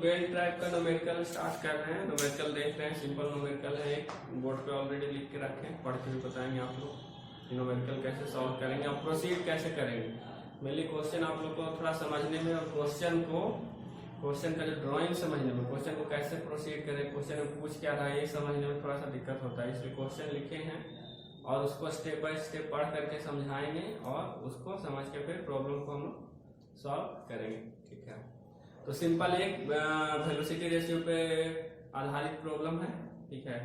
Belt drive का numerical start कर रहे हैं। न्यूमेरिकल देख रहे हैं, सिंपल न्यूमेरिकल है, एक बोर्ड पे ऑलरेडी लिख के रखे हैं, पढ़ के भी बताएंगे आप लोग न्यूमेरिकल कैसे सॉल्व करेंगे और प्रोसीड कैसे करेंगे। मेनली क्वेश्चन आप लोग को थोड़ा समझने में और क्वेश्चन का जो ड्राइंग समझने में, क्वेश्चन को कैसे प्रोसीड करें, क्वेश्चन में पूछ क्या रहा है ये समझने में थोड़ा सा दिक्कत होता है। इसलिए क्वेश्चन लिखे हैं और उसको स्टेप बाय स्टेप पढ़ करके समझाएंगे और उसको समझ के फिर प्रॉब्लम को हम सॉल्व करेंगे। ठीक है, तो सिंपल एक वेलोसिटी रेशियो पे आधारित प्रॉब्लम है। ठीक है,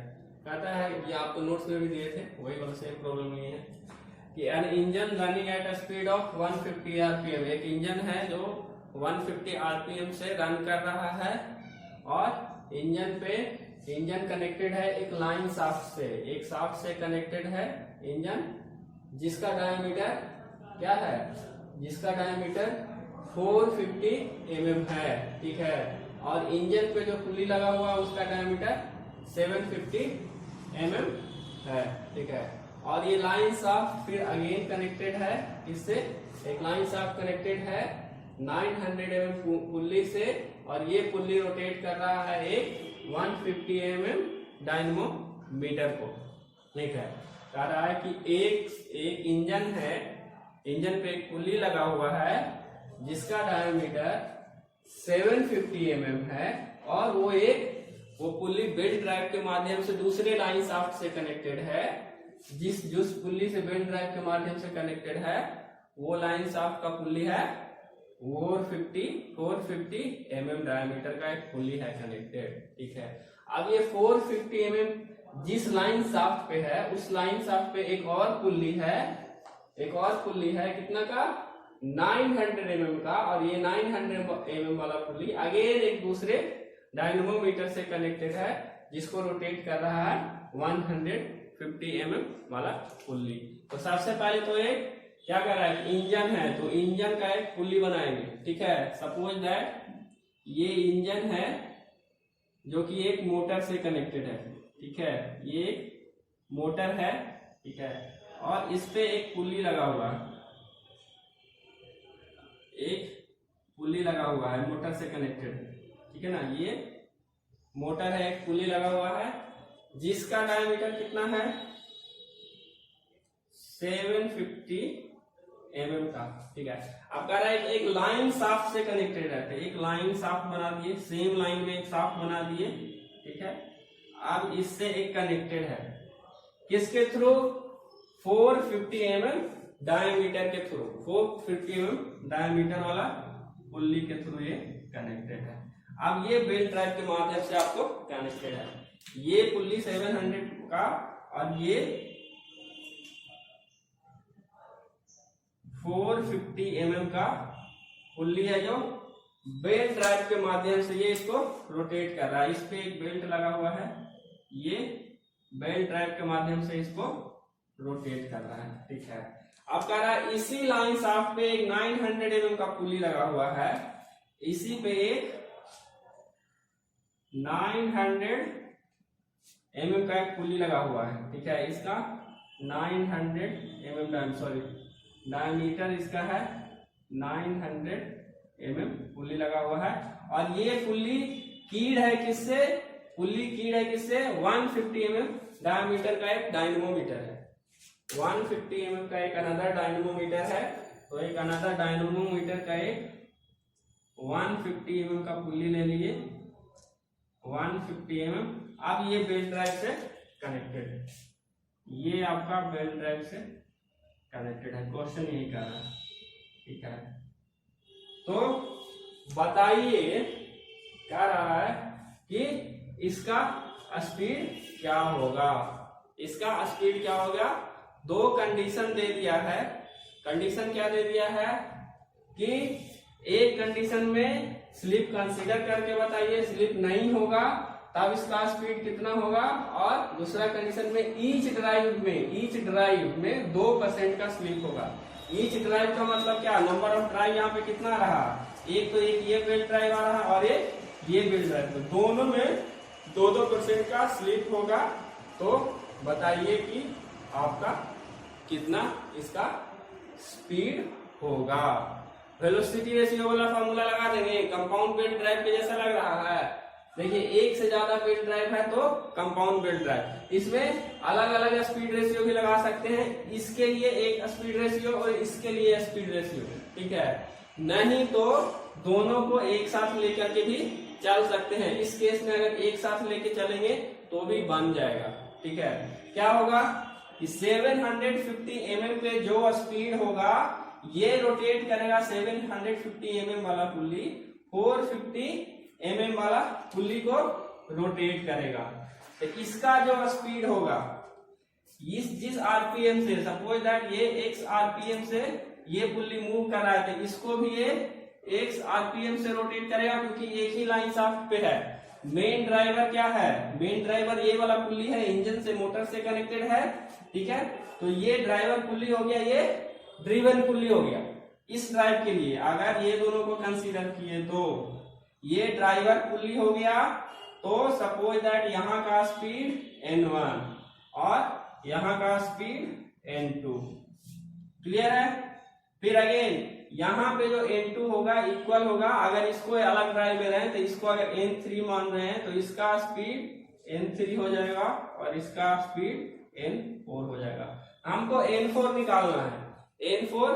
कहता है ये आपको नोट्स में भी दिए थे, वही वाला सेम प्रॉब्लम नहीं है कि an engine running at a speed of 150 RPM, एक इंजन है जो 150 आरपीएम से रन कर रहा है और इंजन कनेक्टेड है एक लाइन शाफ्ट से, एक शाफ्ट से कनेक्टेड है इंजन जिसका डायमीटर क्या है, जिसका डायमीटर 450 mm है। ठीक है, और इंजन पे जो पुली लगा हुआ है उसका डायमीटर 750 mm है। ठीक है, और ये लाइन शाफ्ट फिर अगेन कनेक्टेड है इससे, एक लाइन शाफ्ट कनेक्टेड है 900 mm पुल्ली से और ये पुल्ली रोटेट कर रहा है एक 150 mm डायनेमोमीटर को। ठीक है, कह रहा है कि एक इंजन है, इंजन पे एक पुल्ली लगा हुआ है जिसका डायमीटर 750 mm है और वो पुल्ली बेल्ट ड्राइव के माध्यम से दूसरे लाइन शाफ्ट से कनेक्टेड है। जिस पुल्ली से बेल्ट ड्राइव के माध्यम से कनेक्टेड है वो लाइन शाफ्ट का पुल्ली है 450 mm डायमीटर का एक पुल्ली है कनेक्टेड। ठीक है, अब ये 450 mm जिस लाइन शाफ्ट पे है उस लाइन शाफ्ट पे एक और पुल्ली है कितना का 900 mm का, और ये 900 mm वाला पुल्ली अगेन एक दूसरे डायनेमोमीटर से कनेक्टेड है जिसको रोटेट कर रहा है 150 mm वाला पुल्ली। तो सबसे पहले तो एक क्या कर रहा है, इंजन है तो इंजन का एक पुल्ली बनाएंगे। ठीक है, सपोज दैट ये इंजन है जो कि एक मोटर से कनेक्टेड है। ठीक है, ये एक मोटर है। ठीक है, और इस पे एक पुल्ली लगा हुआ है, एक पुल्ली लगा हुआ है मोटर से कनेक्टेड। ठीक है ना, ये मोटर है, एक पुल्ली लगा हुआ है जिसका डायमीटर कितना है 750 mm का। ठीक है, अब कह रहा है एक लाइन शाफ्ट से कनेक्टेड है, तो एक लाइन शाफ्ट बना दिए, सेम लाइन में एक शाफ्ट बना दिए। ठीक है, अब इससे एक कनेक्टेड है किसके थ्रू 450 mm डायमीटर के थ्रू, 450 mm डायमीटर वाला पुल्ली के थ्रू ये कनेक्टेड है। अब ये बेल्ट ड्राइव के माध्यम से आपको कनेक्टेड है, ये पुल्ली 700 का और ये 450 mm का पुल्ली है जो बेल्ट ड्राइव के माध्यम से ये इसको रोटेट कर रहा है। इस पे एक बेल्ट लगा हुआ है, ये बेल्ट ड्राइव के माध्यम से इसको रोटेट कर रहा है। ठीक है, अब कह रहा है इसी लाइन शाफ्ट पे एक 900 mm का पुल्ली लगा हुआ है, इसी पे एक 900 mm का एक पुल्ली लगा हुआ है। ठीक है, इसका 900 mm डायमीटर इसका है 900 mm पुल्ली लगा हुआ है और ये पुल्ली कीड है किससे, 150 mm डायमीटर का एक डायनेमोमीटर है, 150 mm का एक अनदर डायनेमोमीटर है। तो एक अनदर डायनेमोमीटर का एक 150 mm का पुल्ली ले लिए 150 mm। अब ये बेल्ट ड्राइव से कनेक्टेड है, ये आपका बेल्ट ड्राइव से कनेक्टेड है, क्वेश्चन यही कर रहा है। ठीक है, तो बताइए क्या रहा है कि इसका स्पीड क्या होगा, इसका स्पीड क्या होगा। दो कंडीशन दे दिया है, कंडीशन क्या दे दिया है कि एक कंडीशन में स्लिप कंसीडर करके बताइए, स्लिप नहीं होगा तब इसका स्पीड कितना होगा, और दूसरा कंडीशन में ईच ड्राइव में 2% का स्लिप होगा। ईच ड्राइव का मतलब क्या, नंबर ऑफ ड्राइव यहाँ पे कितना रहा, एक तो एक ये बेल्ट ड्राइव आ रहा है और एक ये बेल्ट ड्राइव, तो दोनों में 2% का स्लिप होगा। तो बताइए कि आपका कितना इसका स्पीड होगा। वेलोसिटी रेशियो वाला फॉर्मूला लगा देंगे। कंपाउंड बेल्ट ड्राइव के जैसा लग रहा है। देखिए एक से ज्यादा बेल्ट ड्राइव है तो कंपाउंड बेल्ट ड्राइव। इसमें अलग अलग स्पीड रेशियो भी लगा सकते हैं। इसके लिए एक स्पीड रेशियो और इसके लिए स्पीड रेशियो, ठीक है। नहीं तो दोनों को एक साथ लेकर के भी चल सकते हैं। इस केस में अगर एक साथ लेके चलेंगे तो भी बन जाएगा, ठीक है। क्या होगा कि 750 mm पे जो स्पीड होगा ये रोटेट करेगा 750 mm वाला पुल्ली 450 mm वाला पुल्ली को रोटेट करेगा। तो इसका जो स्पीड होगा जिस आरपीएम से, सपोज दैट ये x आरपीएम से ये पुल्ली मूव कर रहा है तो इसको भी ये x आरपीएम से रोटेट करेगा, क्योंकि एक ही लाइन शाफ्ट पे है। मेन ड्राइवर क्या है, मेन ड्राइवर ये वाला पुल्ली है, इंजन से मोटर से कनेक्टेड है, ठीक है। तो ये ड्राइवर पुल्ली हो गया, ये ड्रिवन पुल्ली हो गया। इस ड्राइव के लिए अगर ये दोनों को कंसीडर किए तो ये ड्राइवर पुल्ली हो गया। तो सपोज दैट यहाँ का स्पीड n1 और यहाँ का स्पीड n2, क्लियर है। फिर अगेन यहाँ पे जो n2 होगा इक्वल होगा, अगर इसको अलग ड्राइव में रहे तो इसको अगर n3 मान रहे हैं तो इसका स्पीड n3 हो जाएगा और इसका स्पीड n4 हो जाएगा। हमको n4 निकालना है। n4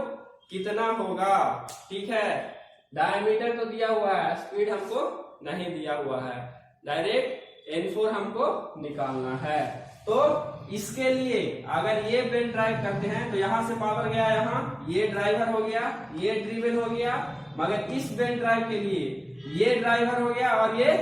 कितना होगा, ठीक है। डायमीटर तो दिया हुआ है, स्पीड हमको नहीं दिया हुआ है, डायरेक्ट n4 हमको निकालना है। तो इसके लिए अगर ये बेल्ट ड्राइव करते हैं तो यहां से पावर गया, यहाँ ये ड्राइवर हो गया, ये ड्रिवन हो गया। मगर इस बेल्ट ड्राइव के लिए ये ड्राइवर हो गया और ये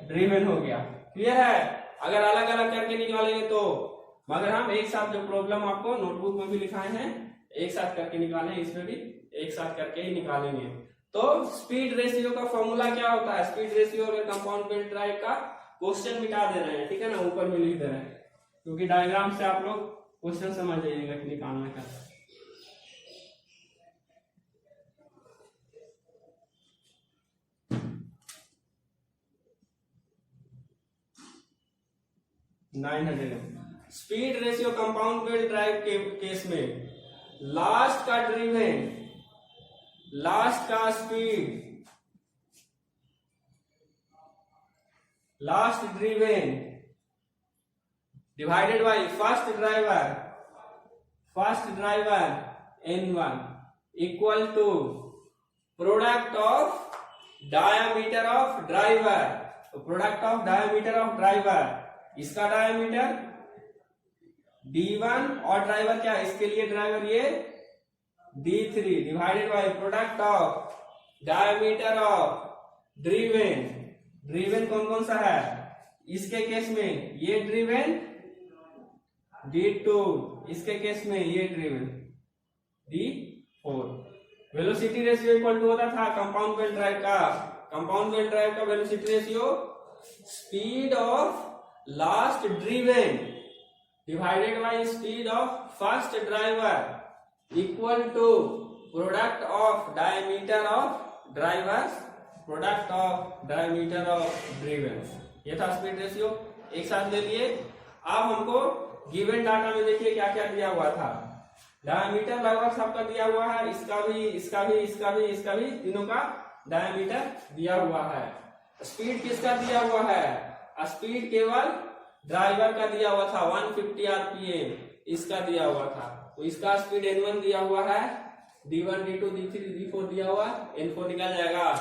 ड्रिवन हो गया, क्लियर है। अगर अलग अलग करके निकालेंगे तो, मगर हम एक साथ जो प्रॉब्लम आपको नोटबुक में भी लिखाए हैं एक साथ करके निकालें, इसमें भी एक साथ करके ही निकालेंगे। तो स्पीड रेशियो का फॉर्मूला क्या होता है, स्पीड रेशियो और कंपाउंड बेल्ट ड्राइव का क्वेश्चन मिटा दे रहे हैं, ठीक है ना, ऊपर में लिख दे रहे हैं, क्योंकि डायग्राम से आप लोग क्वेश्चन समझ जाइएगा कि निकालने का। Speed ratio compound belt drive के केस में लास्ट का ड्रिवन, लास्ट का speed, last driven divided by first driver n1 equal to product of diameter of driver. तो product of diameter of driver, इसका डायमीटर d1 और ड्राइवर क्या है, इसके लिए ड्राइवर ये d3 divided by product of diameter of driven. Driven कौन कौन सा है, इसके केस में ये ड्रिवन d2, इसके केस में ये driven d4। Velocity ratio equal to होता था कंपाउंड बेल्ट ड्राइव का, कंपाउंड बेल्ट ड्राइव का velocity ratio speed of last driven divided by speed of first driver equal to product of diameter of driver, product of diameter of driven. ये था speed ratio, एक साथ ले लिए। अब हमको गिवन डाटा में देखिए क्या क्या दिया हुआ था। डायमीटर लगभग सबका दिया हुआ है, इसका भी, इसका भी, इसका भी, इसका भी, तीनों का डायमीटर दिया हुआ है। स्पीड किसका दिया हुआ है, स्पीड केवल ड्राइवर का दिया हुआ था 150 आरपीएम, इसका दिया हुआ था। तो इसका स्पीड n1 दिया हुआ है, d1 d2 d3 d4 दिया हुआ, n4 निकल जाएगा।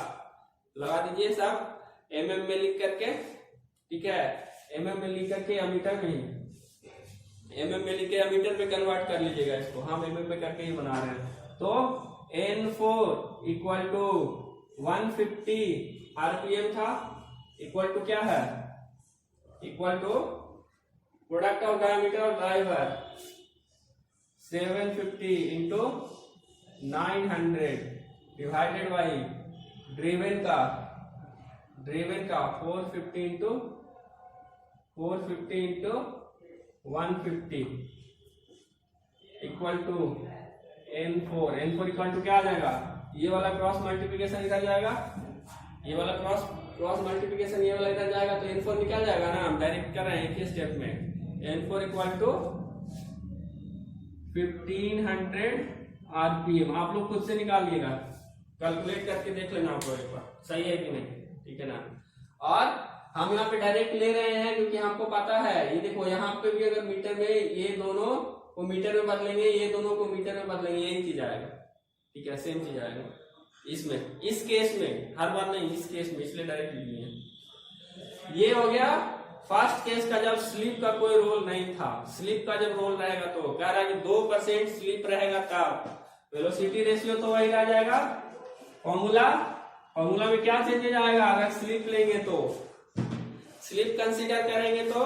लगा दीजिए सब mm में लिख करके, ठीक है, mm में लिख करके अमीटर में ही, mm में लिख के अमीटर में कन्वर्ट कर लीजिएगा इसको, हम mm में करके ही बना रहे हैं। तो n4 इक्वल टू 150 आरपीएम था, इक्वल टू क्या है, equal to product of diameter of driver 750 into 900 divided by driven का 450 into 150 equal to n4 equal to क्या आ जाएगा, ये वाला क्रॉस मल्टीप्लिकेशन इधर जाएगा, ये वाला क्रॉस मल्टीप्लिकेशन ये वाला इधर जाएगा, तो n4 निकल जाएगा ना, हम डायरेक्ट कर रहे हैं एक ही स्टेप में। n4 इक्वल टू 1500 आरपीएम, आप लोग खुद से निकालिएगा, कैलकुलेट करके देख लेना आप लोग एक बार, सही है कि नहीं, ठीक है ना। और हम यहाँ पे डायरेक्ट ले रहे हैं क्योंकि हमको पता है, ये देखो यहाँ पे भी अगर मीटर में ये दोनों को मीटर में बदलेंगे, ये दोनों को मीटर में बदलेंगे, यही चीज आएगा, ठीक है, सेम चीज आएगा इसमें, इस केस में, हर बार नहीं, इस केस में, इसलिए डायरेक्ट लिए। ये हो गया फर्स्ट केस का, जब स्लिप का कोई रोल नहीं था। स्लिप का जब रोल रहेगा तो कह रहा है कि 2% स्लिप रहेगा तब वेलोसिटी रेशियो तो वही रह जाएगा। फॉर्मूला में क्या चेंजेज आएगा, अगर स्लिप लेंगे तो, स्लिप कंसीडर करेंगे तो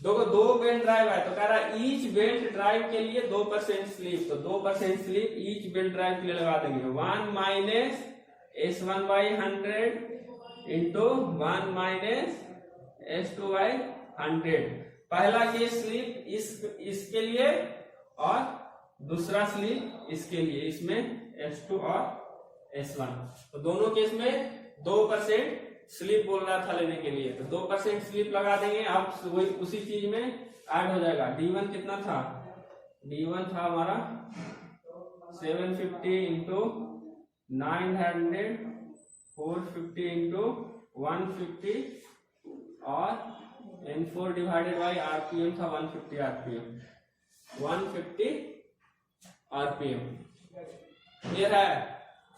दो बेल्ट ड्राइव है, तो कह रहा है ईच बेल्ट ड्राइव के लिए 2% स्लिप, तो 2% स्लिप ईच बेल्ट ड्राइव के लिए लगा देंगे। 1 minus S1/100 into 1 minus S2/100। पहला केस स्लिप इसके लिए और दूसरा स्लिप इसके लिए, इसमें S2 और S1, तो दोनों केस में 2% स्लिप बोल रहा था लेने के लिए, तो 2% स्लिप लगा देंगे। आप वही उसी चीज में ऐड हो जाएगा। D1 कितना था, D1 था हमारा 750 इंटू 900, 450 इंटू 150 और N4 डिवाइडेड बाई RPM था 150 RPM, 150 RPM ये है।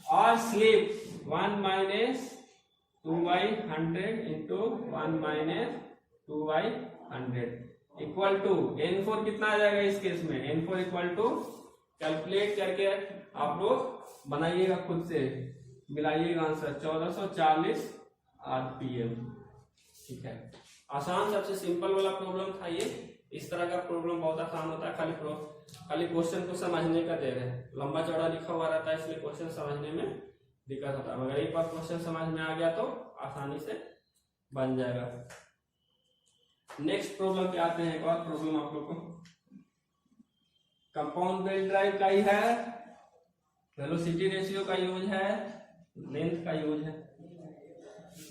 और slip 1 minus 2/100 into 1 minus 2/100 equal to N4 कितना आ जाएगा इस केस में, N4 इक्वल टू, कैलकुलेट करके आप लोग बनाइएगा खुद से, मिलाइएगा आंसर 1440 RPM, ठीक है। आसान, सबसे सिंपल वाला प्रॉब्लम था ये। इस तरह का प्रॉब्लम बहुत आसान होता है, खाली क्वेश्चन को समझने का दे रहे हैं। लंबा चौड़ा लिखा हुआ रहता है इसलिए क्वेश्चन समझने में दिक्कत होता है, मगर एक बार क्वेश्चन समझ में आ गया तो आसानी से बन जाएगा। नेक्स्ट प्रॉब्लम पे आते हैं। एक और प्रॉब्लम आप लोग को कंपाउंड बेल्ट ड्राइव का ही है, वेलोसिटी रेशियो का यूज है, लेंथ का यूज है।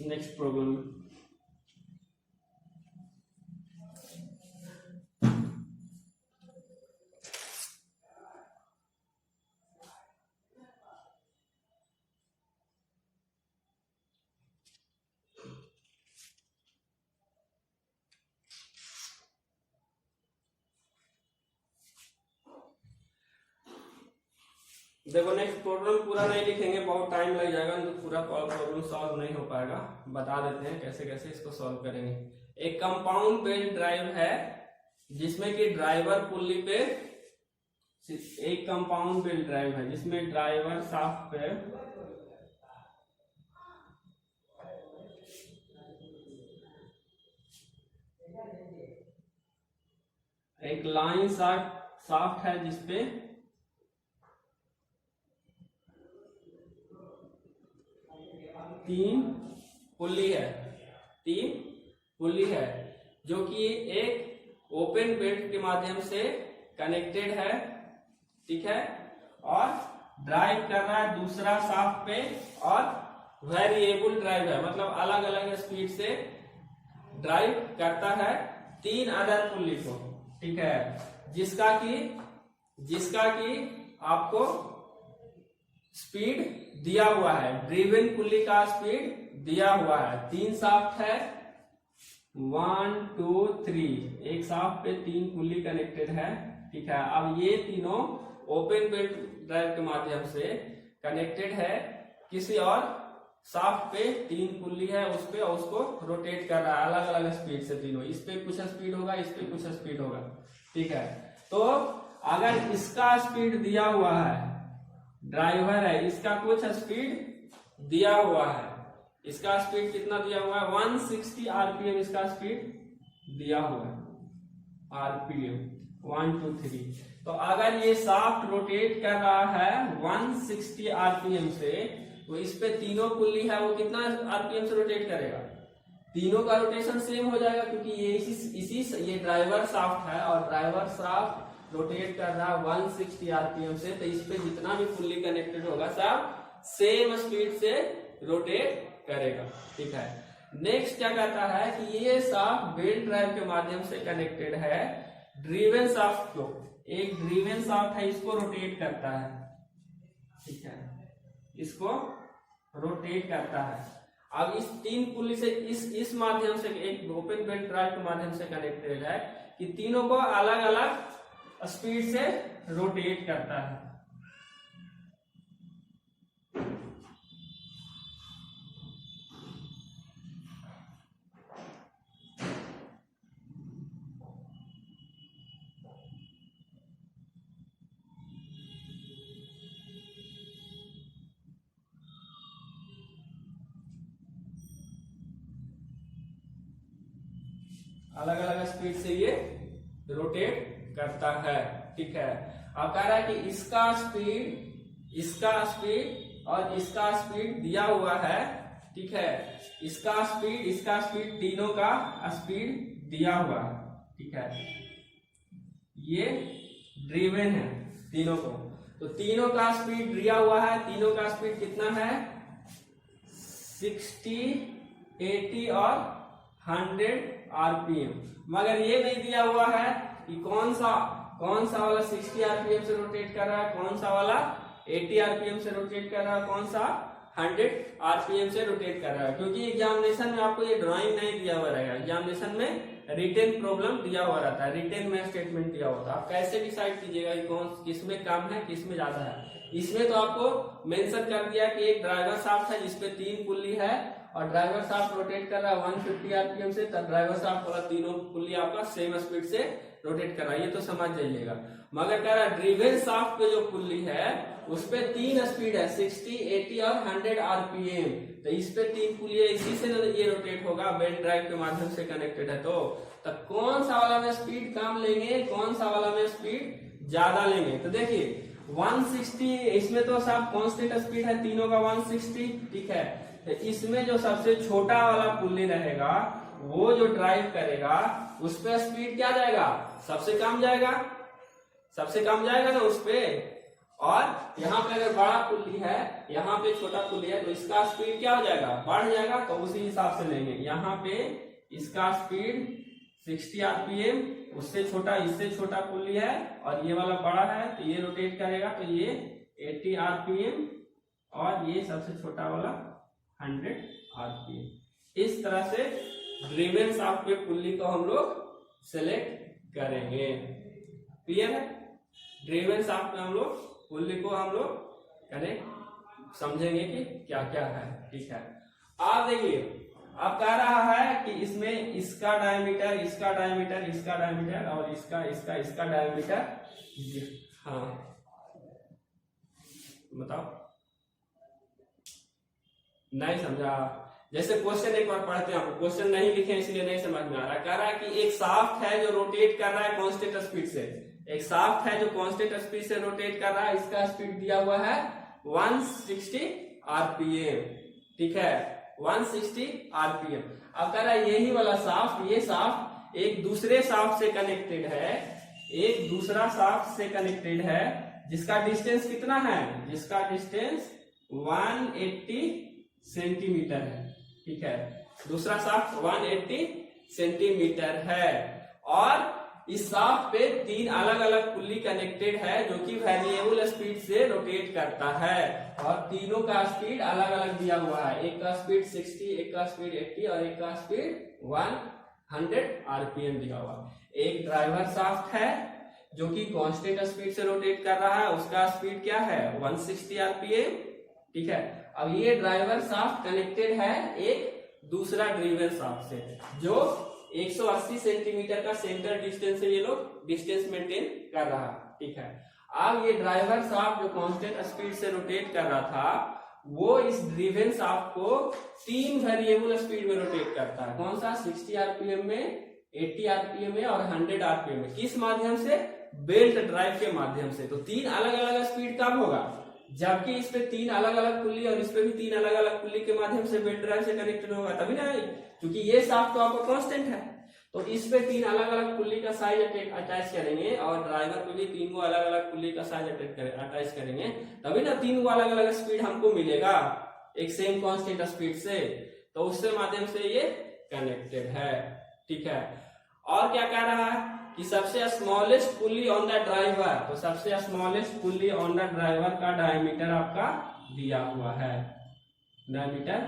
नेक्स्ट प्रॉब्लम, देखो नेक्स्ट प्रॉब्लम पूरा नहीं लिखेंगे, बहुत टाइम लग जाएगा, तो पूरा प्रॉब्लम सॉल्व नहीं हो पाएगा। बता देते हैं कैसे कैसे इसको सॉल्व करेंगे। एक कंपाउंड बेल्ट ड्राइव है जिसमें कि ड्राइवर पुल्ली पे, एक कंपाउंड बेल्ट ड्राइव है जिसमें ड्राइवर शाफ्ट पे एक लाइन शाफ्ट है जिसपे तीन पुल्ली है जो कि एक ओपन बेल्ट के माध्यम से कनेक्टेड है, ठीक है, और ड्राइव कर रहा है दूसरा शाफ्ट पे, और वेरिएबल ड्राइव है, मतलब अलग अलग स्पीड से ड्राइव करता है तीन अदर पुल्ली को, ठीक है, जिसका कि आपको स्पीड दिया हुआ है, ड्रिवन पुल्ली का स्पीड दिया हुआ है। तीन शाफ्ट है, 1 2 3, एक शाफ्ट पे तीन पुल्ली कनेक्टेड है, ठीक है। अब ये तीनों ओपन बेल्ट ड्राइव के माध्यम से कनेक्टेड है किसी और शाफ्ट पे, तीन पुल्ली है उस पे, और उसको रोटेट कर रहा है अलग अलग स्पीड से तीनों। इस पे कुछ स्पीड होगा, इस पे कुछ स्पीड होगा, ठीक है। तो अगर इसका स्पीड दिया हुआ है, ड्राइवर है, इसका कुछ स्पीड दिया हुआ है, इसका स्पीड कितना दिया हुआ है, 160 RPM इसका स्पीड दिया हुआ है, RPM 1 2 3। तो अगर ये शाफ्ट रोटेट कर रहा है 160 RPM से, तो इस पे तीनों पुल्ली है वो कितना RPM से रोटेट करेगा, तीनों का रोटेशन सेम हो जाएगा, क्योंकि ये ये ड्राइवर शाफ्ट है और ड्राइवर शाफ्ट रोटेट कर रहा है 160 RPM से, तो इस पे जितना भी पुल्ली कनेक्टेड होगा सब सेम स्पीड से रोटेट करेगा, ठीक है। नेक्स्ट क्या कहता है कि ये शाफ्ट बेल्ट ड्राइव के माध्यम से कनेक्टेड है ड्रिवन शाफ्ट को, एक ड्रिवन शाफ्ट है इसको रोटेट करता है, ठीक है, इसको रोटेट करता है। अब इस 3 पुल्ली से इस माध्यम से एक ओपन बेल्ट ड्राइव के माध्यम से कनेक्टेड है कि तीनों को अलग अलग स्पीड से रोटेट करता है। अलग अलग स्पीड से ये रोटेट करता है। ठीक है, अब कह रहा है कि इसका स्पीड और इसका स्पीड दिया हुआ है। ठीक है, इसका स्पीड तीनों का स्पीड दिया हुआ है। ठीक है, ये ड्रिवन है तीनों को, तो तीनों का स्पीड दिया हुआ है। तीनों का स्पीड कितना है? 60, 80 और 100 आरपीएम। मगर ये नहीं दिया हुआ है कि कौन सा वाला 60 आरपीएम से रोटेट कर रहा है, कौन सा वाला 80 आरपीएम से रोटेट कर रहा है, कौन सा 100 आरपीएम से रोटेट कर रहा है। क्योंकि एग्जामिनेशन में आपको ये ड्राइंग नहीं दिया हुआ रहेगा, एग्जामिनेशन में रिटेन प्रॉब्लम दिया हुआ रहता है, रिटेन में स्टेटमेंट दिया होता है। आप कैसे डिसाइड कीजिएगा कि कौन किसमें कम है किसमें ज्यादा है? इसमें तो आपको मेंशन कर दिया कि एक ड्राइवर शाफ्ट है जिसपे 3 पुल्ली है और ड्राइवर शाफ्ट रोटेट कर रहा है 150 आरपीएम से, तब ड्राइवर शाफ्ट वाला तीनों पुल्ली आपका सेम स्पीड से रोटेट कर रहा है, ये तो समझ जाइएगा। मगर कह रहा है ड्रिवन शाफ्ट पे जो पुल्ली है उस पे 3 स्पीड है, 60, 80 और 100 आरपीएम। तो इस पे 3 पुल्ली है, इसी से ये रोटेट होगा, बेल्ट ड्राइव के माध्यम से कनेक्टेड है। तो कौन सा वाला में स्पीड कम लेंगे, कौन सा वाला में स्पीड ज्यादा लेंगे? तो देखिए 160, इसमें तो सब कांस्टेंट स्पीड है तीनों का 160। ठीक है, तो इसमें जो सबसे छोटा वाला पुल्ली रहेगा वो जो ड्राइव करेगा उस पे स्पीड क्या जाएगा? सबसे कम जाएगा, सबसे कम जाएगा ना उस पे। और यहाँ पे अगर बड़ा पुल्ली है, यहाँ पे छोटा पुल्ली है, तो इसका स्पीड क्या हो जाएगा? बढ़ जाएगा। तो उसी हिसाब से लेंगे। यहाँ पे इसका स्पीड 60 आरपीएम, उससे छोटा इससे छोटा पुल्ली है और ये वाला बड़ा है, तो ये रोटेट करेगा, तो ये 80 आरपीएम और ये सबसे छोटा वाला 100 आरपीएम। इस तरह से ड्रिवन शाफ्ट के पुल्ली को हम लोग सेलेक्ट करेंगे। क्लियर है? ड्रिवन शाफ्ट में हम लोग पुल्ली को हम लोग कनेक्ट समझेंगे कि क्या क्या है। ठीक है, आप देखिए अब कह रहा है कि इसमें इसका डायमीटर, इसका डायमीटर, इसका डायमीटर और इसका डायमीटर। हाँ बताओ, नहीं समझा? जैसे क्वेश्चन एक बार पढ़ते हैं, आपको क्वेश्चन नहीं लिखे इसलिए नहीं समझ में आ रहा। कह रहा है कि एक शाफ्ट है जो रोटेट कर रहा है कांस्टेंट स्पीड से, एक शाफ्ट है जो कांस्टेंट स्पीड से रोटेट कर रहा है, इसका स्पीड दिया हुआ है 160 आरपीएम। ठीक है, 160 आरपीएम। अब कह रहा है यही वाला शाफ्ट, ये शाफ्ट एक दूसरे शाफ्ट से कनेक्टेड है, एक दूसरा शाफ्ट से कनेक्टेड है जिसका डिस्टेंस कितना है? जिसका डिस्टेंस 180 सेंटीमीटर है। ठीक है, दूसरा शाफ्ट 180 सेंटीमीटर है और इस शाफ्ट पे 3 अलग अलग पुल्ली कनेक्टेड है जो कि वेरिएबल स्पीड से रोटेट करता है और तीनों का स्पीड अलग अलग दिया हुआ है। एक का स्पीड 60, एक का स्पीड 80 और एक का स्पीड 100 आरपीएम दिया हुआ। एक ड्राइवर शाफ्ट है जो कि कांस्टेंट स्पीड से रोटेट कर रहा है, उसका स्पीड क्या है? 160 आरपीएम। ठीक है, अब ये ड्राइवर शाफ्ट कनेक्टेड है एक दूसरा ड्रिवन शाफ्ट से जो 180 सेंटीमीटर का सेंटर डिस्टेंस से ये लोग डिस्टेंस मेंटेन कर रहा है। ठीक है, अब ये ड्राइवर शाफ्ट जो कांस्टेंट स्पीड से रोटेट कर रहा था वो इस ड्रिवन शाफ्ट को 3 वेरिएबल स्पीड में रोटेट करता है। कौन सा? 60 आरपीएम में, 80 आरपीएम में और 100 आरपीएम में। किस माध्यम से? बेल्ट ड्राइव के माध्यम से। तो 3 अलग अलग स्पीड कब होगा? जबकि इस पे 3 अलग अलग पुल्ली और इस पे भी 3 अलग अलग पुल्ली के माध्यम से बेल्ट ड्राइव से कनेक्टेड होगा, तभी ना। क्योंकि ये शाफ्ट तो आपका कांस्टेंट है, तो इस पे 3 अलग अलग पुल्ली का साइज अटैच करेंगे और ड्राइवर पे भी 3 को अलग अलग पुल्ली का साइज अटैच करेंगे, तभी ना 3 को अलग अलग स्पीड हमको मिलेगा एक सेम कांस्टेंट स्पीड से। तो उससे माध्यम से ये कनेक्टेड है। ठीक है, और क्या कह रहा है कि सबसे smallest pulley on the driver, तो सबसे smallest pulley on the driver का डायमीटर आपका दिया हुआ है, डायमीटर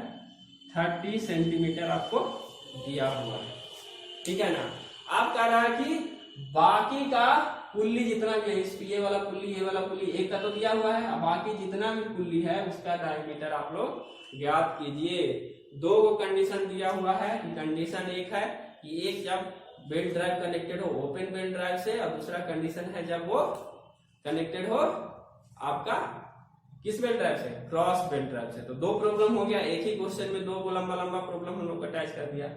30 सेंटीमीटर आपको दिया हुआ है, ठीक है ना। आप कह रहा है कि बाकी का पुल्ली जितना भी है, इस ये वाला पुल्ली एक का तो दिया हुआ है, अब बाकी जितना भी पुल्ली है उसका डायमीटर आप लोग ज्ञात कीजिए। दो को कंडीशन दिया हुआ है। कंडीशन एक है कि एक जब बेल्ट ड्राइव कनेक्टेड हो ओपन बेल्ट ड्राइव से, और दूसरा कंडीशन है जब वो कनेक्टेड हो आपका किस बेल्ट ड्राइव से, क्रॉस बेल्ट ड्राइव से। तो दो प्रॉब्लम हो गया, एक ही क्वेश्चन में दो को लंबा लंबा प्रॉब्लम हम लोग अटैच कर दिया।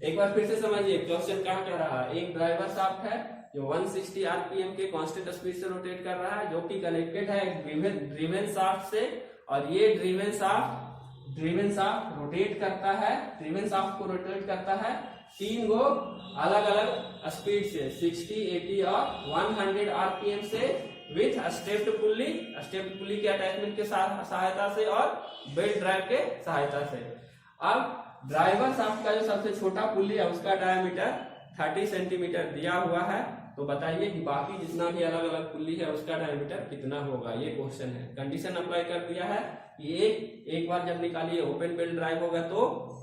एक बार फिर से समझिए क्वेश्चन क्या कह रहा है। एक ड्राइवर शाफ्ट है जो 160 आरपीएम के कांस्टेंट स्पीड से रोटेट कर रहा है, जो कि कनेक्टेड है एक ड्रिवन शाफ्ट से, और ये ड्रिवन शाफ्ट रोटेट करता है, ड्रिवन शाफ्ट को रोटेट करता है तीन गो अलग अलग स्पीड से, 60, 80 और 100 आरपीएम से, विथ स्टेप्ड पुल्ली के अटैचमेंट के सहायता से और बेल्ट ड्राइव के सहायता से। अब ड्राइवर शाफ्ट का जो सबसे छोटा पुल्ली है उसका डायमीटर 30 सेंटीमीटर दिया हुआ है। तो बताइए कि बाकी जितना भी अलग अलग पुल्ली है उसका डायमीटर कितना होगा, ये क्वेश्चन है। कंडीशन अप्लाई कर दिया है कि एक बार जब निकालिए ओपन बेल्ट ड्राइव होगा तो,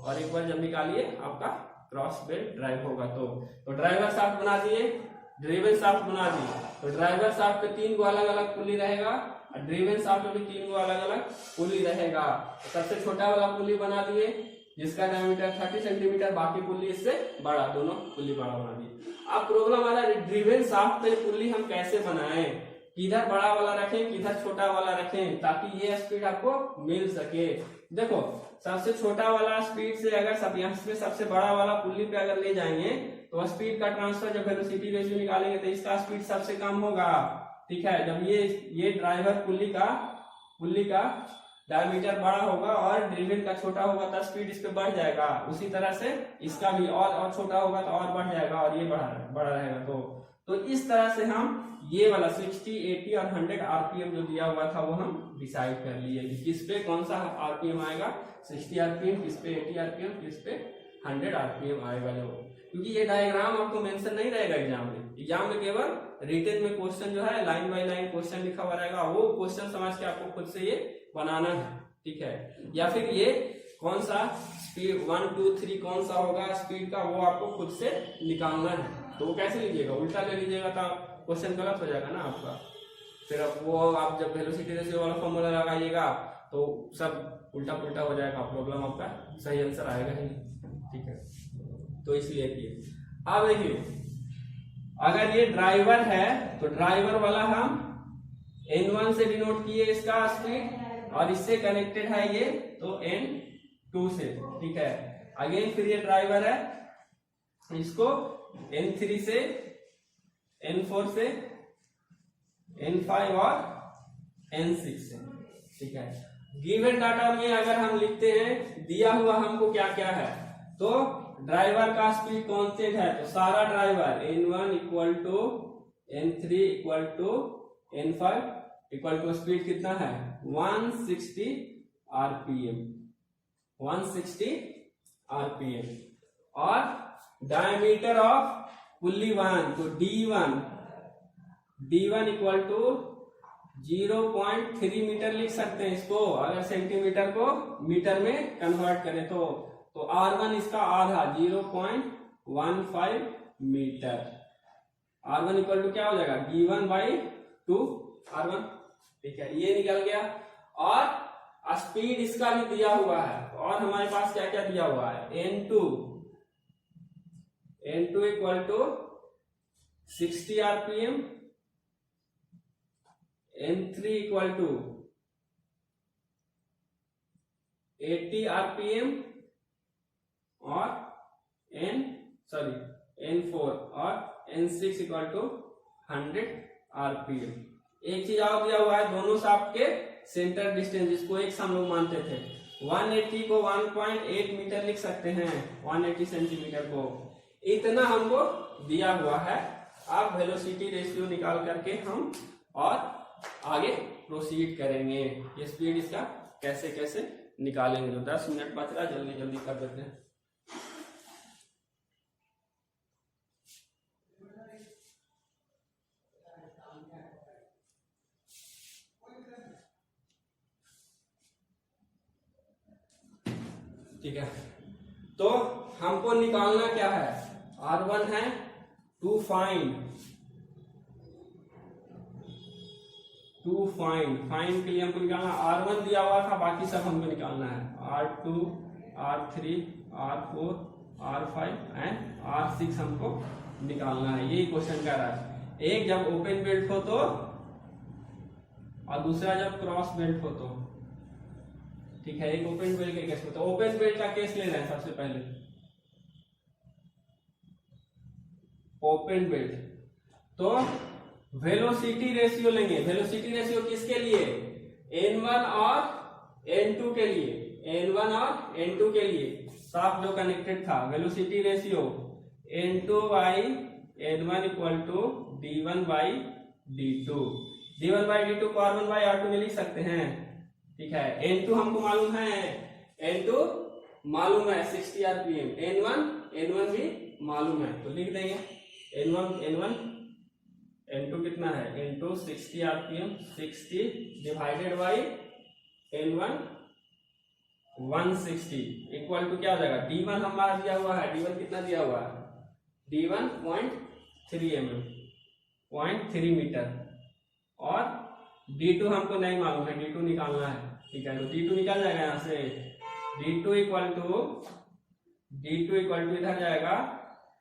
और एक बार जब निकालिए आपका क्रॉस बेल्ट ड्राइव होगा तो ड्राइवर शाफ्ट बना दिए, ड्रिवन शाफ्ट बना दिए। तो ड्राइवर शाफ्ट पे तीन गो अलग अलग पुल्ली रहेगा और ड्रिवन शाफ्ट में भी तीन गो अलग अलग पुल्ली रहेगा। तो सबसे छोटा वाला पुल्ली बना दिए जिसका डायमीटर 30 सेंटीमीटर, बाकी पुल्ली इससे बड़ा, दोनों पुल्ली बड़ा बना दी। अब प्रॉब्लम आ रहा है ड्रिवन शाफ्ट पे पुल्ली हम कैसे बनाएं, किधर बड़ा वाला रखें किधर छोटा वाला रखें, ताकि ये स्पीड आपको मिल सके। देखो सबसे छोटा वाला स्पीड से अगर सब यहाँ से सबसे बड़ा वाला पुल्ली पे अगर ले जाएंगे तो स्पीड का ट्रांसफर, जब वेलोसिटी रेशियो निकालेंगे तो इसका स्पीड सबसे कम होगा, ठीक है। जब ये ड्राइवर पुल्ली का डायमीटर बड़ा होगा और ड्रिवन का छोटा होगा तो स्पीड इस पे बढ़ जाएगा, उसी तरह से इसका भी और छोटा होगा तो और बढ़ जाएगा और ये बड़ा रहेगा। तो इस तरह से हम ये वाला 60, 80 और 100 आरपीएम जो दिया हुआ था वो हम डिसाइड कर लिए कि किस पे कौन सा आरपीएम आएगा, 60 आरपीएम, किस पे 80 आरपीएम, किस पे 100 आरपीएम आएगा। जो क्योंकि ये डायग्राम आपको मेंशन नहीं रहेगा एग्जाम में केवल रिटन में क्वेश्चन जो है लाइन बाय लाइन क्वेश्चन लिखा हुआ रहेगा, वो क्वेश्चन समझ के आपको खुद से ये बनाना है, ठीक है। या फिर ये कौन सा स्पीड 1, 2, 3 कौन सा होगा स्पीड का, वो आपको खुद से निकालना है। तो वो कैसे लीजिएगा, उल्टा ले लीजिएगा तो क्वेश्चन गलत हो जाएगा ना आपका। फिर अब वो आप जब वेलोसिटी रेशियो वाला फॉर्मूला लगाइएगा तो सब उल्टा पुल्टा हो जाएगा, प्रॉब्लम आपका सही आंसर आएगा ही, ठीक है। तो इसलिए किए। अब देखिए अगर ये ड्राइवर है तो ड्राइवर वाला हम N1 से डिनोट किए इसका स्पीड, और इससे कनेक्टेड है ये तो N2 से, ठीक है। अगेन फिर ये ड्राइवर है, इसको N3 से, N4 से, N5 और N6 से, ठीक है। गिवन डाटा में अगर हम लिखते हैं दिया हुआ हमको क्या क्या है, तो ड्राइवर का स्पीड कांस्टेंट है तो सारा driver N1 equal to N3 equal to N5 equal to speed कितना है 160 आरपीएम, 160 आरपीएम। और डायमीटर ऑफ पुल्ली 1 तो D1 इक्वल टू 0.3 मीटर लिख सकते हैं इसको, अगर सेंटीमीटर को मीटर में कन्वर्ट करें तो R1 इसका आधा 0.15 मीटर। R1 इक्वल टू क्या हो जाएगा D1/2 R1, ठीक है, ये निकल गया। और स्पीड इसका भी दिया हुआ है, और हमारे पास क्या क्या दिया हुआ है N2 equal to 60 RPM, N3 equal to 80 RPM और N4 और N6 इक्वल टू 100 आरपीएम। एक चीज और दिया हुआ है, दोनों शाफ्ट के सेंटर डिस्टेंस, जिसको एक हम लोग मानते थे 180 को 1.8 मीटर लिख सकते हैं, 180 सेंटीमीटर को, इतना हमको दिया हुआ है। अब वेलोसिटी रेशियो निकाल करके हम और आगे प्रोसीड करेंगे, ये स्पीड इसका कैसे कैसे निकालेंगे। तो 10 मिनट बच रहा है, जल्दी जल्दी कर देते हैं। ठीक है, तो हमको निकालना क्या है, R1 है टू फाइंड के लिए हमको निकालना, R1 दिया हुआ था, बाकी सब हमको निकालना है, R2, R3, R4, R5 and R6 हमको निकालना है। यही क्वेश्चन कह रहा है, एक जब ओपन बेल्ट हो तो और दूसरा जब क्रॉस बेल्ट हो तो। ठीक है, एक ओपन बेल्ट के केस में, तो ओपन बेल्ट का केस ले रहे हैं सबसे पहले, ओपन बेल्ट। तो वेलोसिटी रेशियो लेंगे, वेलोसिटी रेशियो किसके लिए, N1 और N2 के लिए, N1 और N2 के लिए साफ जो कनेक्टेड था, velocity ratio N2 by N1 equal to D1 by D2, D1 by D2 को R1 बाई R2 में लिख सकते हैं। ठीक है, N2 हमको मालूम है, N2 मालूम है 60 RPM, N1 भी मालूम है, तो लिख देंगे N1 N2 कितना है, N2 60 RPM, 60 divided by N1 160 equal to क्या हो जाएगा, D1 हमारा दिया हुआ है, D1 कितना दिया हुआ है, D1 0.3 mm, 0.3 मीटर, और D2 हमको नहीं मालूम है, D2 निकालना है। ठीक है, तो D2 निकल जाएगा यहाँ से, D2 इक्वल टू इधर जाएगा,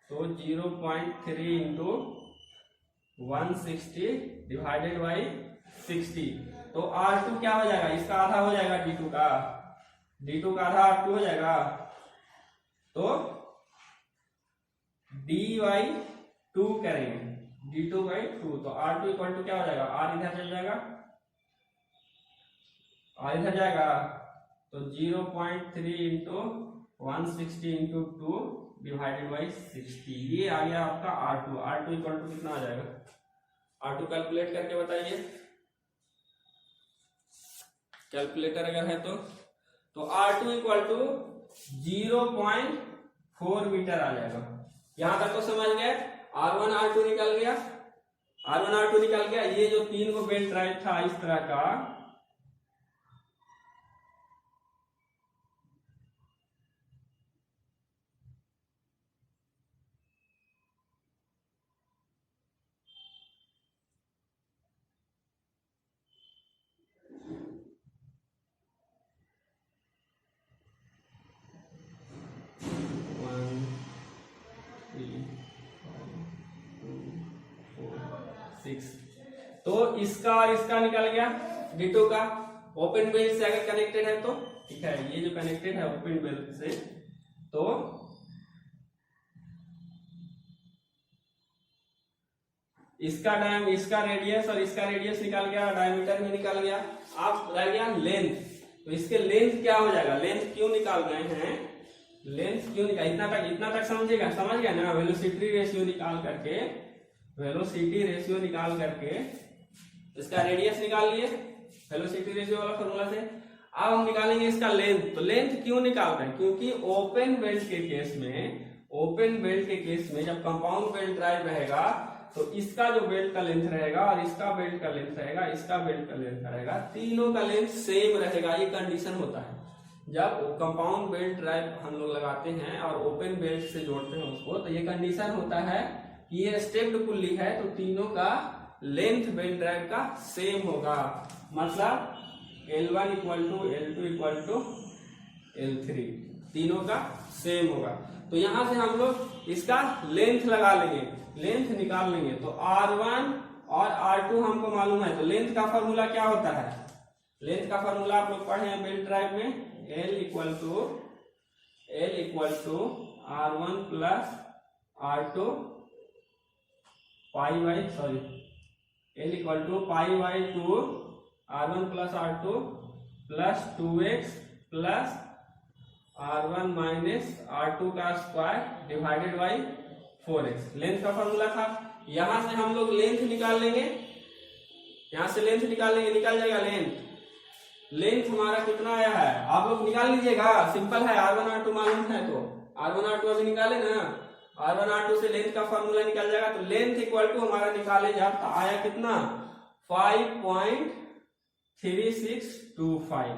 तो 0.3 इंटू 160 डिवाइडेड बाई 60, तो R2 क्या हो जाएगा, इसका आधा हो जाएगा D2 का आधा R2 हो जाएगा, तो D/2 करेंगे, D2/2, तो R2 इक्वल टू क्या हो जाएगा, R इधर चल जाएगा, R इधर जाएगा, तो 0.3 इंटू 160 इंटू 2 डिवाइडेड बाई 60, ये आ गया आपका R2 इक्वल टू कितना आ जाएगा, R2 कैलकुलेट करके बताइए, कैलकुलेटर अगर है तो R2 इक्वल टू 0.4 मीटर आ जाएगा। यहां तक तो समझ गए, R1 R2 निकल गया, ये जो 3 को बेल्ट ड्राइव था इस तरह का, तो इसका और इसका निकल गया, D2 का ओपन बेल्ट से अगर कनेक्टेड है तो। ठीक है, ये जो कनेक्टेड है ओपन बेल्ट से, तो इसका रेडियस और इसका रेडियस निकल गया, डायमीटर में निकल गया, आप रह गया लेंथ, तो इसके लेंथ क्या हो जाएगा, लेंथ क्यों निकाल रहे हैं, इतना तक समझ गया ना, वेलोसिटी रेशियो निकाल करके इसका रेडियस निकाल लिए वेलोसिटी रेशियो वाला फॉर्मूला से। अब हम निकालेंगे इसका लेंथ, तो लेंथ क्यों निकाल रहे हैं, क्योंकि ओपन बेल्ट के केस में जब कंपाउंड बेल्ट ड्राइव रहेगा, तो इसका जो बेल्ट का लेंथ रहेगा और इसका बेल्ट का लेंथ रहेगा, इसका बेल्ट का लेंथ रहेगा, तीनों का लेंथ सेम रहेगा। ये कंडीशन होता है जब कंपाउंड बेल्ट ड्राइव हम लोग लगाते हैं और ओपन बेल्ट से जोड़ते हैं उसको, तो ये कंडीशन होता है कि ये स्टेप्ड पुल्ली है, तो तीनों का लेंथ बेल्ट ड्राइव का सेम होगा, मतलब L1 equal to L2 equal to L3, तीनों का सेम होगा। तो यहां से हम लोग इसका लेंथ लगा लेंगे, लेंथ निकाल लेंगे, तो R1 और R2 हमको मालूम है, तो लेंथ का फॉर्मूला क्या होता है, लेंथ का फॉर्मूला आप लोग पढ़े हैं बेल्ट ड्राइव में, L equal to R1 plus R2 L equal to π/2 R1 plus R2 plus 2x plus R1 minus R2 का square divided by 4x, length का फॉर्मूला था। यहां से हम लोग लेंथ निकाल लेंगे, निकल जाएगा लेंथ हमारा कितना आया है, आप लोग निकाल लीजिएगा, सिंपल है, R1 R2 मालूम है, तो R1 R2 अभी निकाले ना, R1 R2 से लेंथ का फॉर्मूला निकल जाएगा, तो लेंथ इक्वल टू हमारा निकाले जब तो आया कितना 5.3625,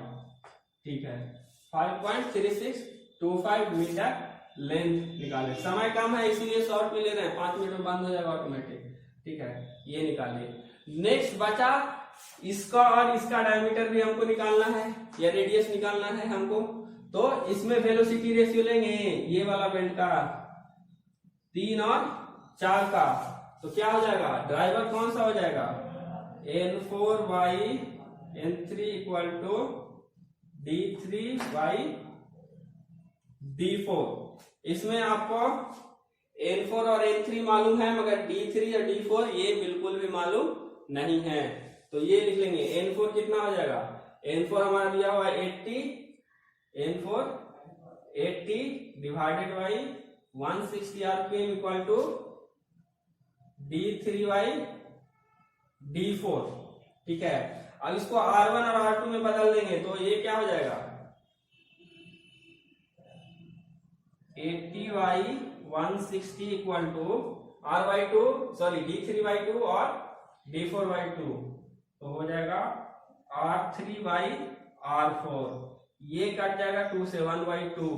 ठीक है 5.3625, 25 मीटर लेंथ निकाले। समय कम है इसीलिए शॉर्ट में ले रहे हैं, 5 मिनट में बंद हो जाएगा ऑटोमेटिक। ठीक है, ये निकालिए। नेक्स्ट बचा इसका और इसका डायमीटर भी हमको निकालना है या रेडियस निकालना है हमको। तो इसमें वेलोसिटी रेशियो लेंगे ये वाला बेल्ट का 3 और 4 का। तो क्या हो जाएगा, ड्राइवर कौन सा हो जाएगा, N4 by N3 equal to D3 by D4। इसमें आपको N4 और N3 मालूम है मगर D3 और D4 ये बिल्कुल भी मालूम नहीं है। तो ये लिख लेंगे N4 कितना हो जाएगा, N4 हमारा दिया हुआ है 80, N4 80 divided by 160 RPM equal to D3 by D4। ठीक है, अब इसको R1 और R2 में बदल देंगे तो ये क्या हो जाएगा, 80 by 160 equal to R by 2 sorry D3 by 2 और D4 बाई 2। तो हो जाएगा R3 बाई R4, ये कट जाएगा 2 से, 1 by 2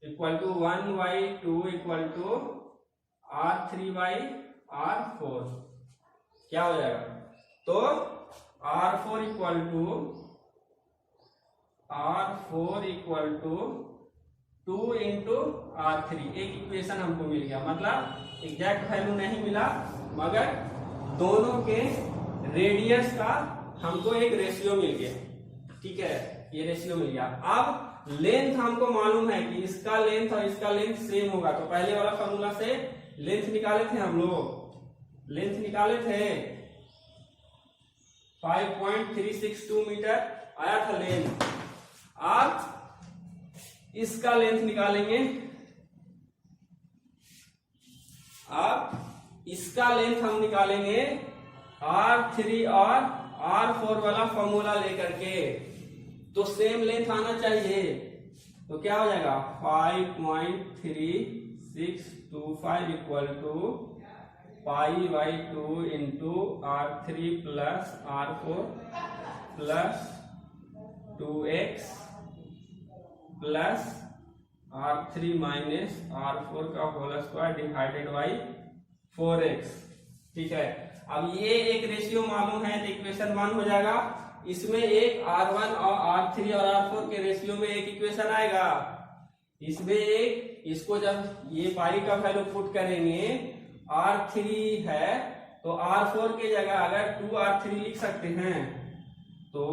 equal to 1 by 2 equal to R3 by R4। क्या हो जाएगा, तो R4 equal to 2 into R3। एक इक्वेशन हमको मिल गया, मतलब एग्जैक्ट वैल्यू नहीं मिला मगर दोनों के रेडियस का हमको एक रेशियो मिल गया। ठीक है, ये रेशियो मिल गया। अब लेंथ हमको मालूम है कि इसका लेंथ और इसका लेंथ सेम होगा। तो पहले वाला फॉर्मूला से लेंथ निकाले थे हम लोग, लेंथ निकाले थे 5.362 मीटर आया था लेंथ। अब इसका लेंथ निकालेंगे, अब इसका लेंथ हम निकालेंगे R3 और R4 वाला फॉर्मूला लेकर के। तो सेम लेंथ आना चाहिए, तो क्या हो जाएगा 5.3625 equal to pi by 2 into R3 plus R4 plus 2x plus R3 minus R4 का whole square divided by 4x। ठीक है, अब ये एक रेशियो मालूम है तो इक्वेशन 1 हो जाएगा। इसमें एक R1 और R3 और R4 के रेशियो में एक इक्वेशन आएगा, इसमें एक, इसको जब ये पाई का वैल्यू पुट करेंगे R3 है तो R4 की जगह अगर 2R3 लिख सकते हैं तो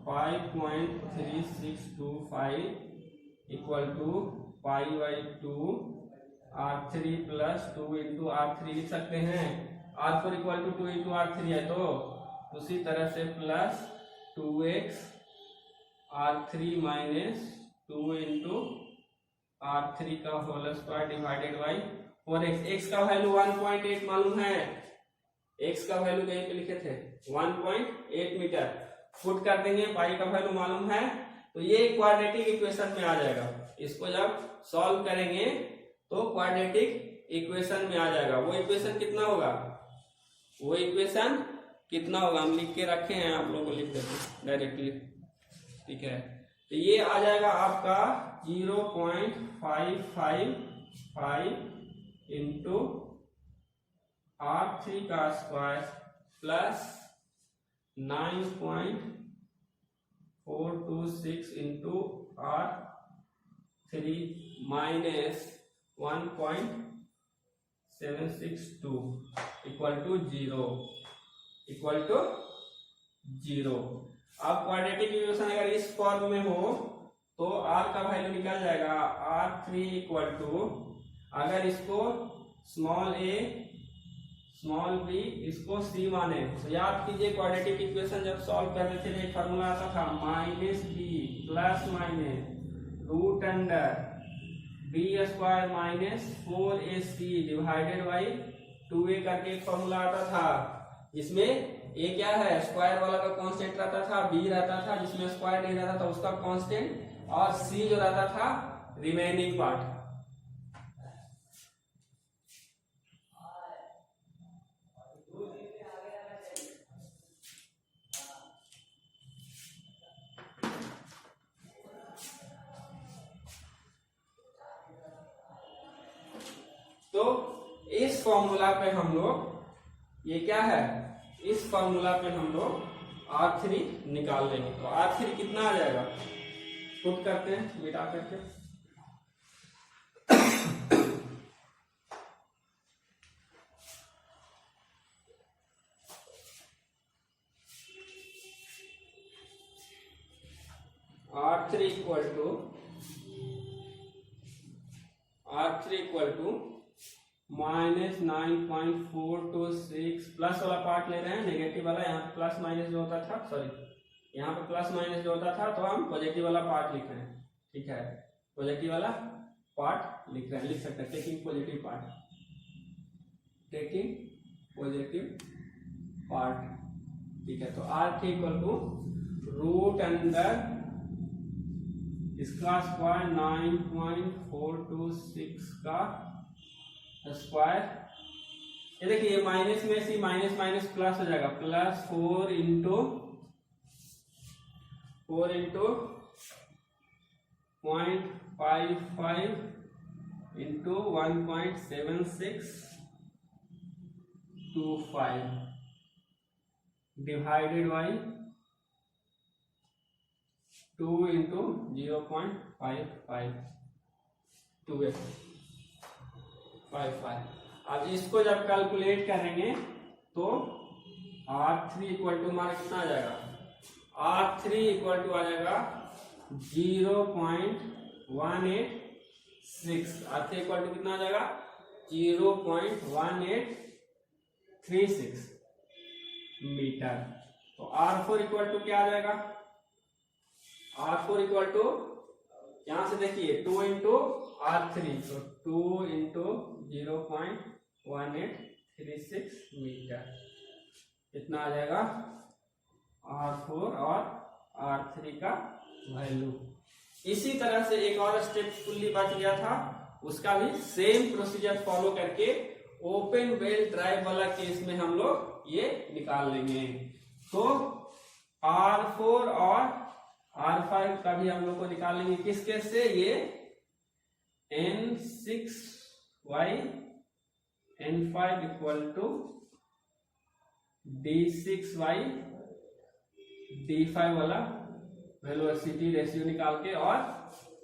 5.3625 equal to pi by 2 R3 plus 2 into R3 लिख सकते हैं। R4 equal to 2 into R3 है तो उसी तरह से plus 2x R3 minus 2 into R3 का whole square divided by 4x। x का वैल्यू 1.8 मालूम है, x का वैल्यू कहीं पे लिखे थे 1.8 मीटर। पुट कर देंगे, पाई का वैल्यू मालूम है तो ये क्वाड्रेटिक इक्वेशन में आ जाएगा। इसको जब सॉल्व करेंगे तो क्वाड्रेटिक इक्वेशन में आ जाएगा। वो इक्वेशन कितना होगा, वो इक्वेशन कितना होगा हम लिख के रखे हैं, आप लोगों को लिख देते डायरेक्टली। ठीक है, तो ये आ जाएगा आपका 0.555 इंटू R3 का square plus 9.426 into R3 minus 1.762 equal to 0 equal to 0। अब क्वाड्रेटिक इक्वेशन अगर इस फॉर्म में हो तो R का वैल्यू निकल जाएगा R3 इक्वल टू, अगर इसको स्मॉल a स्मॉल b इसको c माने तो याद कीजिए क्वाड्रेटिक इक्वेशन जब सॉल्व कर रहे थे एक फॉर्मूला आता था minus b plus minus root under b square minus 4ac divided by 2a करके एक फॉर्मूला आता था। इसमें a क्या है, स्क्वायर वाला का कांस्टेंट रहता था, b रहता था जिसमें स्क्वायर नहीं रहता था उसका कांस्टेंट, और c जो रहता था रिमेनिंग पार्ट। फॉर्मूला पे हम लोग, ये क्या है, इस फॉर्मूला पे हम लोग R3 निकाल लेंगे। तो R3 कितना आ जाएगा, पुट करते हैं मिटा करके। R3 इक्वल टू -9.426 प्लस वाला पार्ट ले रहे हैं, नेगेटिव वाला, यहाँ पे प्लस माइनस जो होता था, सॉरी यहाँ पे प्लस माइनस जो होता था, तो हम पॉजिटिव वाला पार्ट लिख रहे हैं। ठीक है, पॉजिटिव वाला पार्ट लिख रहे हैं, लिख सकते हैं taking positive part, taking positive part. ठीक है, तो R3 equal to root under इसका स्क्वायर 9.426 का स्क्वायर, ये देखिए माइनस में से माइनस माइनस प्लस हो जाएगा, plus 4 into 0.55 into 1.7625 divided by 2 into 0.55। अब इसको जब कैलकुलेट करेंगे तो R3 इक्वल टू हमारा कितना आ जाएगा, R3 इक्वल टू आ जाएगा 0.186। R3 इक्वल टू कितना आ जाएगा, 0.1836 मीटर। तो R4 इक्वल टू क्या आ जाएगा, R4 इक्वल टू यहां से देखिए 2 इंटू R3, तो 2 इंटू 0.1836 मीटर, इतना आ जाएगा R4 और R3 का वैल्यू। इसी तरह से एक और स्टेप फुल्ली बच गया था, उसका भी सेम प्रोसीजर फॉलो करके ओपन वेल ड्राइव वाला केस में हम लोग ये निकाल लेंगे। तो R4 और R5 का भी हम लोग को निकाल लेंगे, किस केस से, ये N6Y N5 equal to D6Y D5 वाला वेलोसिटी रेशियो निकाल के, और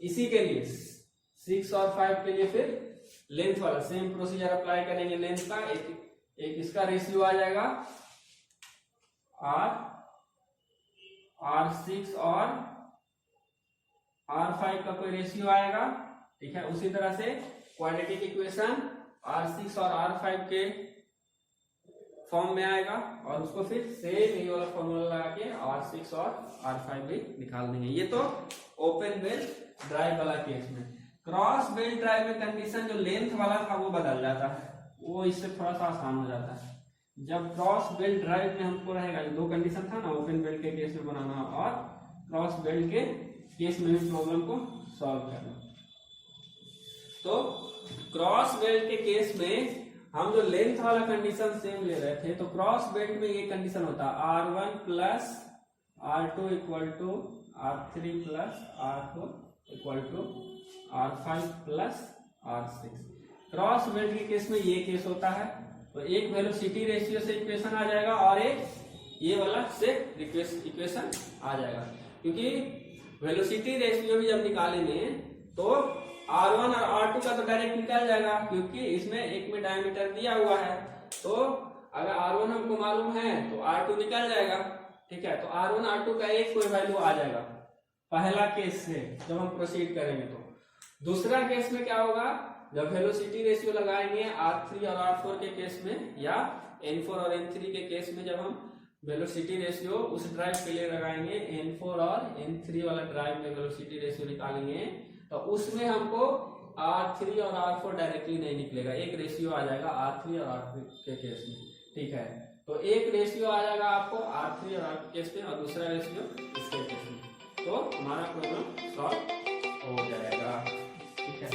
इसी के लिए 6 और 5 के लिए फिर लेंथ वाला सेम प्रोसीजर अप्लाई करेंगे। लेंथ का एक इसका रेशियो आ जाएगा R6 और R5 का कोई रेशियो आएगा। ठीक है, उसी तरह से क्वाड्रेटिक इक्वेशन R6 और R5 के फॉर्म में आएगा, और उसको फिर सेम ये वाला फॉर्मूला लगा के R6 और R5 भी निकाल देंगे। ये तो ओपन वेल ड्राइव वाला केस में। क्रॉस वेल ड्राइव में कंडीशन जो लेंथ वाला था वो बदल जाता है, वो इससे थोड़ा सा आसान हो जाता है। जब क्रॉस बेल्ट ड्राइव में हमको रहेगा, जो दो कंडीशन था ना, ओपन बेल्ट के केस में बनाना और क्रॉस बेल्ट के केस में भी प्रॉब्लम को सॉल्व करना। तो क्रॉस बेल्ट के केस में हम जो लेंथ वाला कंडीशन सेम ले रहे थे, तो क्रॉस बेल्ट में ये कंडीशन होता है R1 plus R2 equal to R3 plus R4 equal to R5 plus R6। Cross belt के केस में ये केस होता है, तो एक वेलोसिटी रेशियो से इक्वेशन आ जाएगा और एक ये वाला से इक्वेशन आ जाएगा। क्योंकि वेलोसिटी रेशियो भी जब निकालेंगे तो R1 और R2 का तो डायरेक्ट निकल जाएगा, क्योंकि इसमें एक में डायमीटर दिया हुआ है। तो अगर R1 हमको मालूम है तो R2 निकल जाएगा। ठीक है, तो R1 R2 का एक कोई वैल्यू आ जाएगा पहला केस से जब हम प्रोसीड करेंगे। तो दूसरा केस में क्या होगा, जब वेलोसिटी रेशियो लगाएंगे R3 और R4 के केस में, या N4 और N3 के केस में, जब हम वेलोसिटी रेशियो उस ड्राइव के लिए लगाएंगे, N4 और N3 वाला ड्राइव में वेलोसिटी रेशियो निकालेंगे, तो उसमें हमको R3 और R4 डायरेक्टली नहीं निकलेगा, एक रेशियो आ जाएगा R3 और R4 के केस में। ठीक है, तो एक रेशियो आ जाएगा आपको R3 और R4 केस में, और दूसरा रेशियो इसके केस में। तो हमारा प्रॉब्लम सॉल्व हो जाएगा। ठीक है।